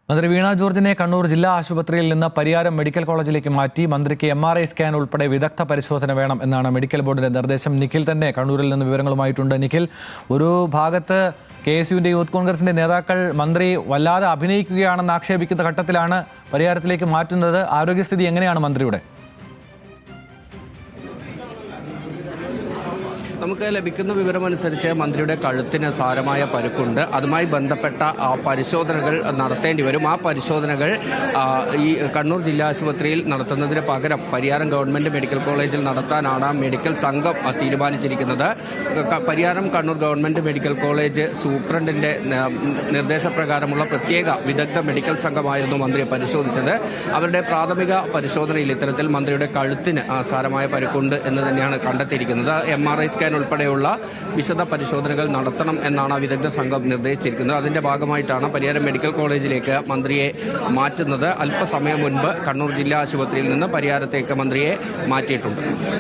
മന്ത്രി വീണ ജോർജിനെ കണ്ണൂർ ജില്ലാ ആശുപത്രിയിൽ നിന്ന് പരിയാരം മെഡിക്കൽ കോളേജിലേക്ക് മാറ്റി മന്ത്രിക്ക് MRI സ്കാൻ ഉൾപ്പെടെ വിദഗ്ധ പരിശോധന വേണം എന്നാണ് മെഡിക്കൽ ബോർഡിന്റെ നിർദ്ദേശം. നിഖിൽ തന്നെ കണ്ണൂരിൽ നിന്ന് വിവരങ്ങളുമായിട്ടുണ്ട്. നിഖിൽ, ഒരു ഭാഗത്ത് KSUവിന്റെ യൂത്ത് കോൺഗ്രസിന്റെ നേതാക്കൾ മന്ത്രി വല്ലാതെ അഭിനയിക്കുകയാണെന്ന് ആക്ഷേപിക്കുന്ന ഘട്ടത്തിലാണ് പരിയാരത്തിലേക്ക് മാറ്റുന്നത്. ആരോഗ്യസ്ഥിതി എങ്ങനെയാണ് മന്ത്രിയുടെ? നമുക്ക് ലഭിക്കുന്ന വിവരമനുസരിച്ച് മന്ത്രിയുടെ കഴുത്തിന് സാരമായ പരുക്കുണ്ട്. അതുമായി ബന്ധപ്പെട്ട പരിശോധനകൾ നടത്തേണ്ടി വരും. ആ പരിശോധനകൾ ഈ കണ്ണൂർ ജില്ലാ ആശുപത്രിയിൽ നടത്തുന്നതിന് പകരം പരിയാരം ഗവൺമെൻറ് മെഡിക്കൽ കോളേജിൽ നടത്താനാണ് മെഡിക്കൽ സംഘം തീരുമാനിച്ചിരിക്കുന്നത്. Pariyaram Kannur government medical college സൂപ്രണ്ടിൻ്റെ നിർദ്ദേശപ്രകാരമുള്ള പ്രത്യേക വിദഗ്ധ മെഡിക്കൽ സംഘമായിരുന്നു മന്ത്രിയെ പരിശോധിച്ചത്. അവരുടെ പ്രാഥമിക പരിശോധനയിൽ ഇത്തരത്തിൽ മന്ത്രിയുടെ കഴുത്തിന് സാരമായ പരുക്കുണ്ട് എന്ന് തന്നെയാണ് കണ്ടെത്തിയിരിക്കുന്നത്. MRI സ്കാൻ ഉൾപ്പെടെയുള്ള വിശദ പരിശോധനകൾ നടത്തണം എന്നാണ് വിദഗ്ധ സംഘം നിർദ്ദേശിച്ചിരിക്കുന്നത്. അതിന്റെ ഭാഗമായിട്ടാണ് പരിയാരം മെഡിക്കൽ കോളേജിലേക്ക് മന്ത്രിയെ മാറ്റുന്നത്. അല്പസമയം മുൻപ് കണ്ണൂർ ജില്ലാ ആശുപത്രിയിൽ നിന്ന് പരിയാരത്തേക്ക് മന്ത്രിയെ മാറ്റിയിട്ടുണ്ട്.